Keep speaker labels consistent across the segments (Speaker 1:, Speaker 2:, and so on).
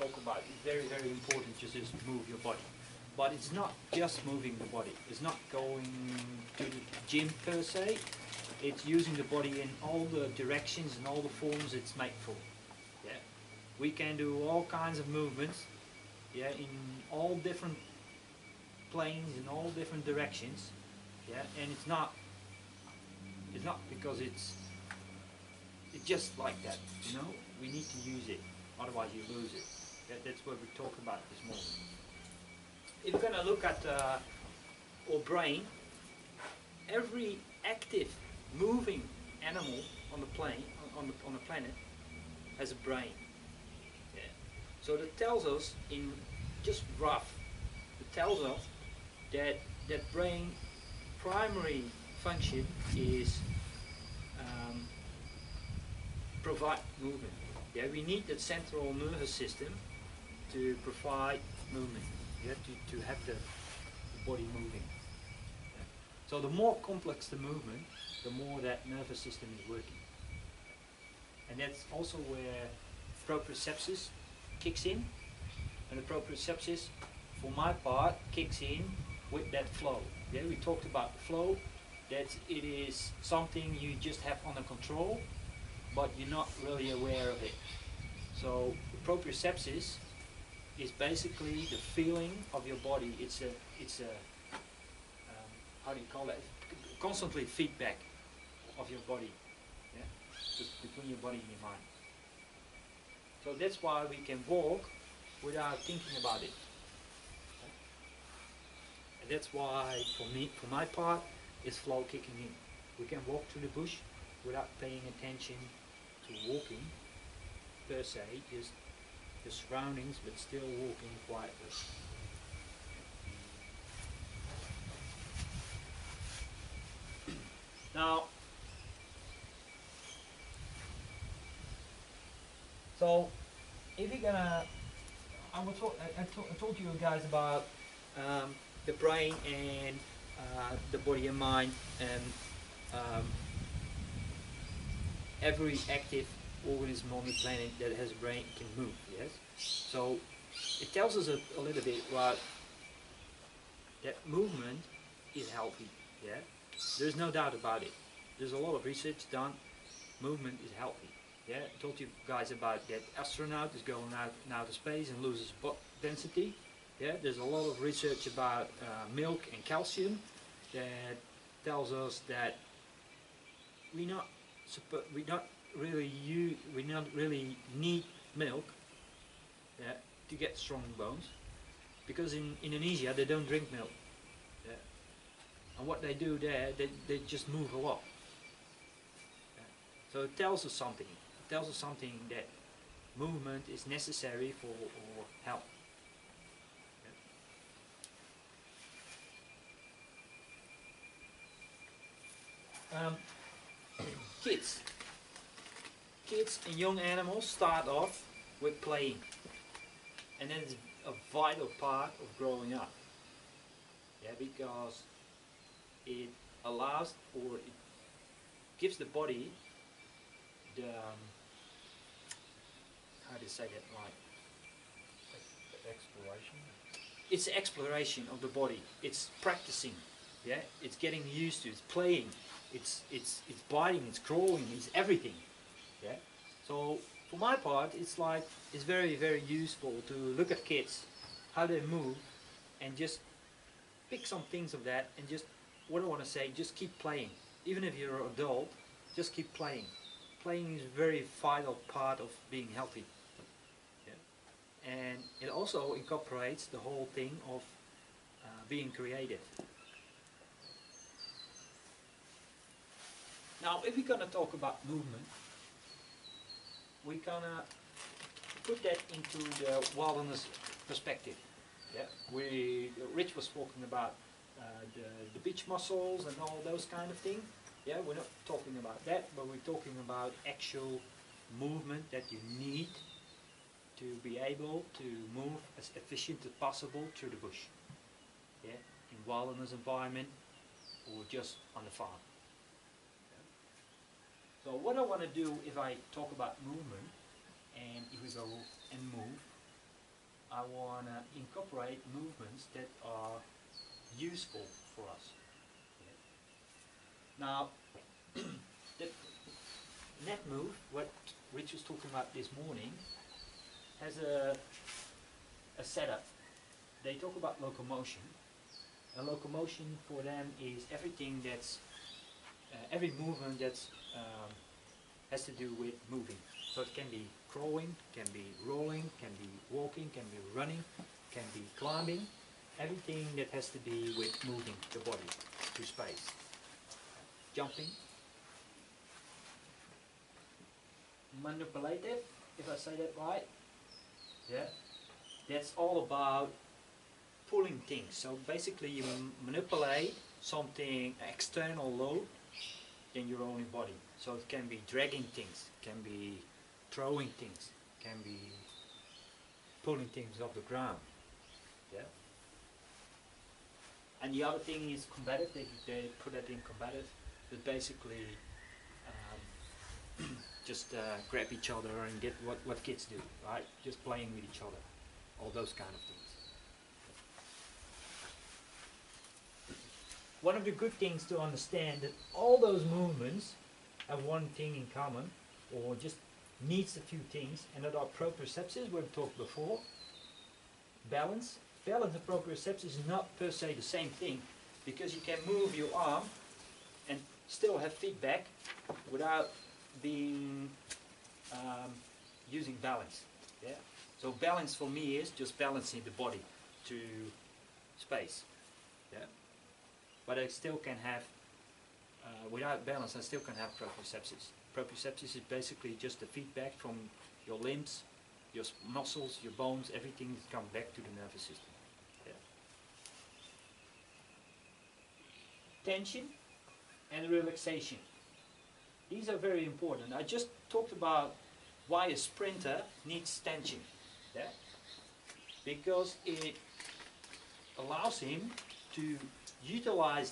Speaker 1: talk about. It's very, very important to just move your body. But it's not just moving the body. It's not going to the gym per se. It's using the body in all the directions and all the forms it's made for. Yeah, we can do all kinds of movements. Yeah, in all different planes, in all different directions. Yeah, and it's not because it's just like that. You know, we need to use it. Otherwise, you lose it. That's what we talk about this morning. If we're going to look at our brain, every active, moving animal on the plane, on the planet, has a brain. Yeah. So that tells us, in just rough, it tells us that that brain primary function is provide movement. Yeah, we need that central nervous system to provide movement. Yeah, to have the body moving. Yeah. So the more complex the movement, the more that nervous system is working. And that's also where proprioception kicks in. And the proprioception, for my part, kicks in with that flow. Yeah, we talked about the flow, that it is something you just have under control, but you're not really aware of it. So the proprioception is basically the feeling of your body. It's a how do you call that? Constantly feedback of your body, yeah, just between your body and your mind. So that's why we can walk without thinking about it. And that's why, for my part, is flow kicking in. We can walk through the bush without paying attention to walking per se, just the surroundings, but still walking quietly. Now, so if you're gonna, I told you guys about the brain and the body and mind, and every active organism on the planet that has a brain can move. Yes, so it tells us a little bit about that movement is healthy. Yeah, there's no doubt about it. There's a lot of research done. Movement is healthy. Yeah, I told you guys about that astronaut is going out in outer space and loses density. Yeah, there's a lot of research about milk and calcium that tells us that we not really need milk, yeah, to get strong bones, because in Indonesia they don't drink milk. Yeah. And what they do there, they just move a lot. Yeah. So it tells us something. It tells us something that movement is necessary for our health. Kids and young animals start off with playing, and then it's a vital part of growing up. Yeah, because it allows, or it gives the body the how do you say that right?
Speaker 2: Exploration.
Speaker 1: It's exploration of the body. It's practicing. Yeah, it's getting used to. It's playing. It's biting. It's crawling. It's everything. Yeah. So for my part, it's very, very useful to look at kids, how they move, and just pick some things of that, and just, what I want to say, just keep playing. Even if you're an adult, just keep playing. Playing is a very vital part of being healthy. Yeah. And it also incorporates the whole thing of being creative. Now, if we're going to talk about movement, we're going to put that into the wilderness perspective. Yeah, Rich was talking about the beach muscles and all those kind of things. Yeah, we're not talking about that, but we're talking about actual movement that you need to be able to move as efficient as possible through the bush. Yeah, in wilderness environment or just on the farm. So what I want to do, if I talk about movement, and if we go and move, I want to incorporate movements that are useful for us. Yeah. Now, the net move, what Rich was talking about this morning, has a setup. They talk about locomotion. And locomotion for them is everything that's, every movement that's has to do with moving. So it can be crawling, can be rolling, can be walking, can be running, can be climbing. Everything that has to be with moving the body through space. Jumping. Manipulative, if I say that right. Yeah. That's all about pulling things. So basically you manipulate something external load in your own body. So it can be dragging things, can be throwing things, can be pulling things off the ground. Yeah. And the other thing is combative. They put that in combative. But basically just grab each other and get what kids do, right? Just playing with each other. All those kind of things. One of the good things to understand that all those movements have one thing in common, or just needs a few things, and that are proprioceptions, we've talked before. Balance. Balance and proprioception is not per se the same thing, because you can move your arm and still have feedback without being using balance. Yeah. So balance for me is just balancing the body to space. Yeah. But I still can have, without balance, I still can have proprioception. Proprioception is basically just the feedback from your limbs, your muscles, your bones, everything comes back to the nervous system. Yeah. Tension and relaxation. These are very important. I just talked about why a sprinter needs tension. Yeah? Because it allows him to utilize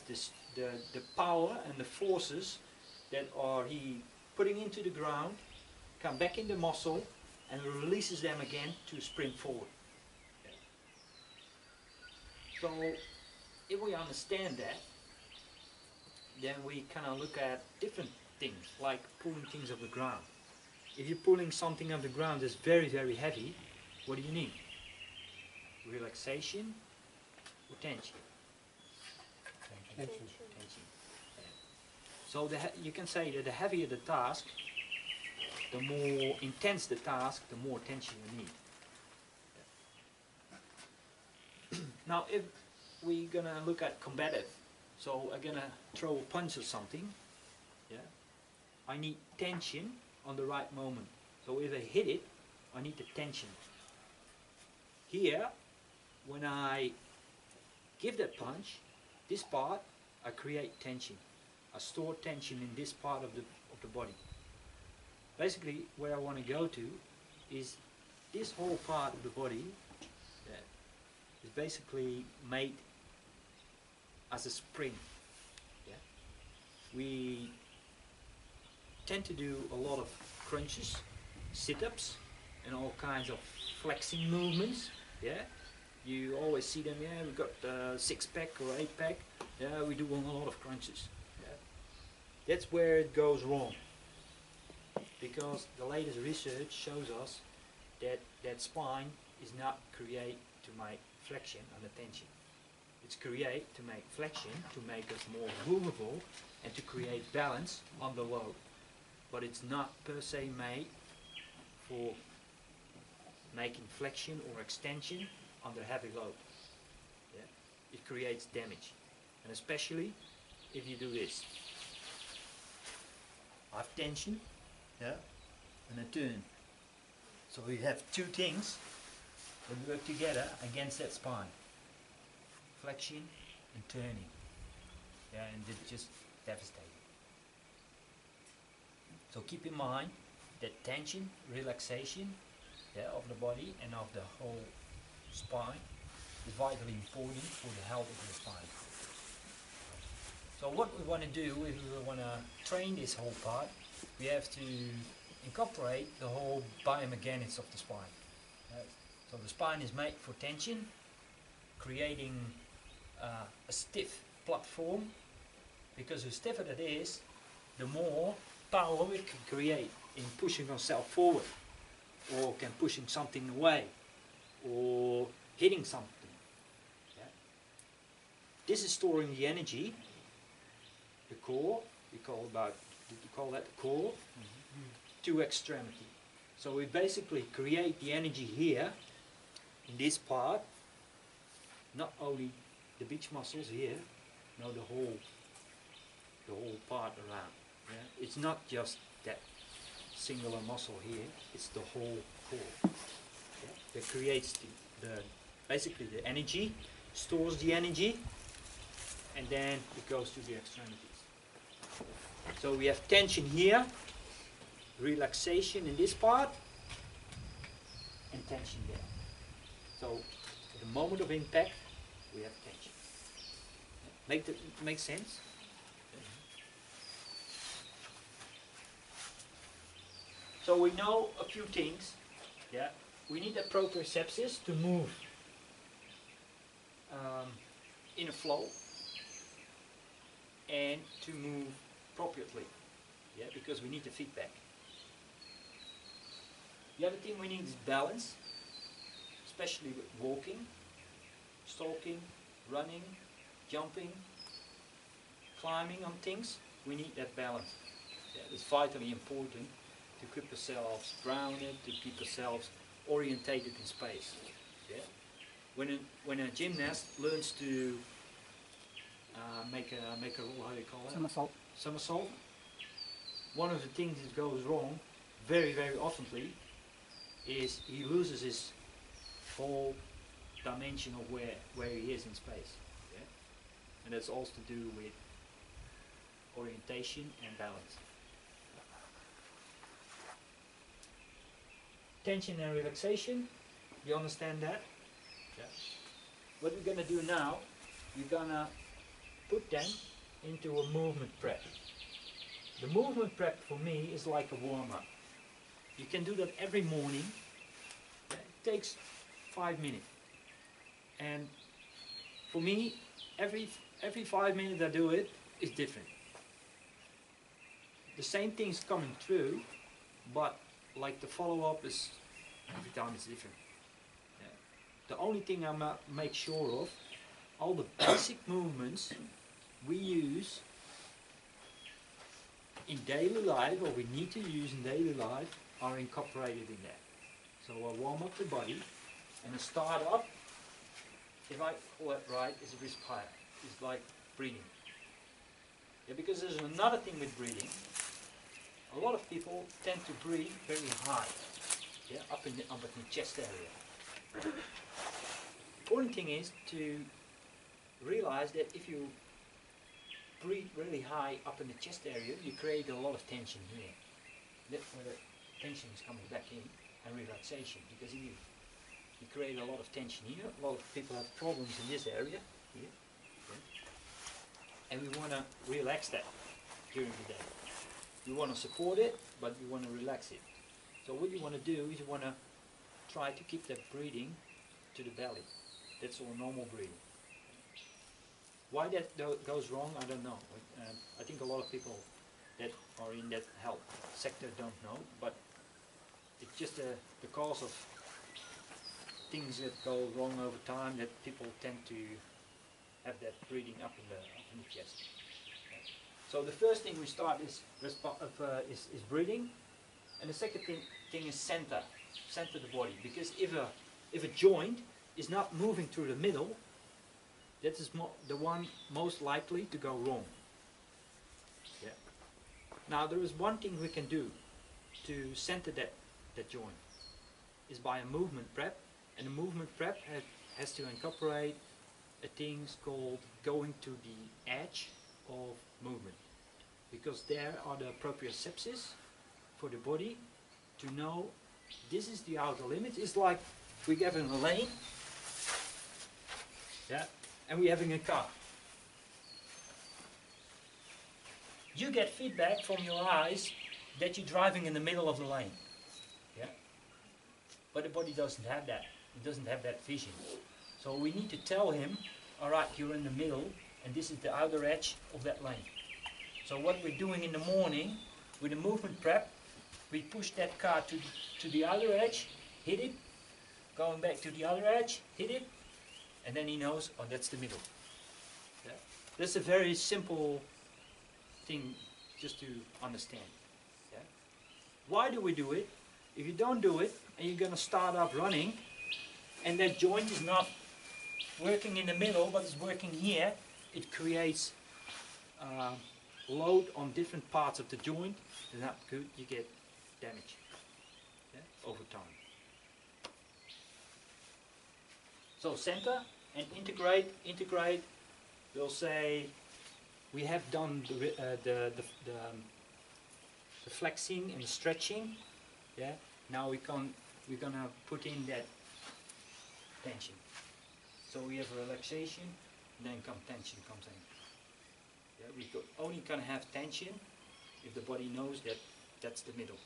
Speaker 1: the power and the forces that are he putting into the ground, come back in the muscle, and releases them again to sprint forward. Yeah. So if we understand that, then we kind of look at different things, like pulling things off the ground. If you're pulling something off the ground that's very, very heavy, what do you need? Relaxation or tension? Tension. Yeah. So you can say that the heavier the task, the more intense the task, the more tension you need. Yeah. Now if we're gonna look at combative, so I'm gonna throw a punch or something, yeah, I need tension on the right moment. So if I hit it, I need the tension. Here, when I give that punch, this part, I create tension. I store tension in this part of the body. Basically, where I want to go to is this whole part of the body that is basically made as a spring. Yeah? We tend to do a lot of crunches, sit-ups, and all kinds of flexing movements. Yeah, you always see them. Yeah, we got 6-pack or 8-pack. Yeah, we do a lot of crunches. Yeah. That's where it goes wrong, because the latest research shows us that that spine is not created to make flexion and tension. It's created to make flexion, to make us more movable, and to create balance on the load. But it's not per se made for making flexion or extension under heavy load. Yeah? It creates damage. And especially if you do this. I have tension, yeah, and a turn. So we have two things that work together against that spine. Flexion and turning. Yeah, and it's just devastating. So keep in mind that tension, relaxation, yeah, of the body and of the whole spine is vitally important for the health of the spine. So what we want to do, if we want to train this whole part, we have to incorporate the whole biomechanics of the spine. So the spine is made for tension, creating a stiff platform, because the stiffer it is, the more power we can create in pushing ourselves forward, or can pushing something away, or hitting something. Yeah. This is storing the energy, the core, we call that the core, to extremity. So we basically create the energy here, in this part, not only the beach muscles here, no, the whole part around. Yeah? It's not just that singular muscle here, it's the whole core. Yeah? That creates basically the energy, stores the energy, and then it goes to the extremities. So we have tension here, relaxation in this part, and tension there. So at the moment of impact, we have tension. Make sense? So we know a few things. Yeah, we need a proprioception to move in a flow and to move appropriately. Yeah, because we need the feedback. The other thing we need is balance, especially with walking, stalking, running, jumping, climbing on things. We need that balance. Yeah, it's vitally important to keep ourselves grounded, to keep ourselves orientated in space. Yeah? When a gymnast learns to make a how do you call it? Somersault. One of the things that goes wrong very, very oftenly is he loses his whole dimension of where he is in space. Yeah? And that's also to do with orientation and balance. Tension and relaxation, you understand that? Yeah. What we're going to do now, we're going to put them into a movement prep. The movement prep for me is like a warm-up. You can do that every morning. Yeah, it takes 5 minutes. And for me, every 5 minutes I do it is different. The same thing's coming through, but like the follow-up is every time it's different. Yeah. The only thing I make sure of, all the basic movements we use in daily life, or we need to use in daily life, are incorporated in that. So I warm up the body, and a start up, if I call it right, is a respire. It's like breathing. Yeah, because there's another thing with breathing. A lot of people tend to breathe very high, yeah, up in the chest area. The important thing is to realize that if you breathe really high up in the chest area, you create a lot of tension here. That's where the tension is coming back in, and relaxation. Because if you create a lot of tension here, a lot of people have problems in this area, here, and we want to relax that during the day. You want to support it, but you want to relax it. So what you want to do is you want to try to keep that breathing to the belly. That's all normal breathing. Why that goes wrong, I don't know. I think a lot of people that are in that health sector don't know, but it's just the cause of things that go wrong over time, that people tend to have that breathing up in the chest. So the first thing we start is breathing, and the second thing is center the body. Because if a joint is not moving through the middle, that is the one most likely to go wrong. Yeah. Now there is one thing we can do to center that joint, is by a movement prep, and the movement prep has to incorporate a thing called going to the edge of movement, because there are the proprioceptions for the body to know this is the outer limit. It's like we're having a lane, yeah, and we're having a car. You get feedback from your eyes that you're driving in the middle of the lane, yeah, but the body doesn't have that. He doesn't have that vision. So we need to tell him, all right, you're in the middle, and this is the outer edge of that lane. So what we're doing in the morning, with the movement prep, we push that car to the outer edge, hit it, going back to the other edge, hit it, and then he knows, oh, that's the middle. Yeah? That's a very simple thing just to understand. Yeah? Why do we do it? If you don't do it, and you're going to start up running, and that joint is not working in the middle, but it's working here, it creates load on different parts of the joint. It's not good, you get damage, yeah, over time. So center and integrate, we'll say we have done the flexing and the stretching, yeah. Now we're gonna put in that tension. So we have relaxation, then tension comes in. Yeah, we only can have tension if the body knows that that's the middle.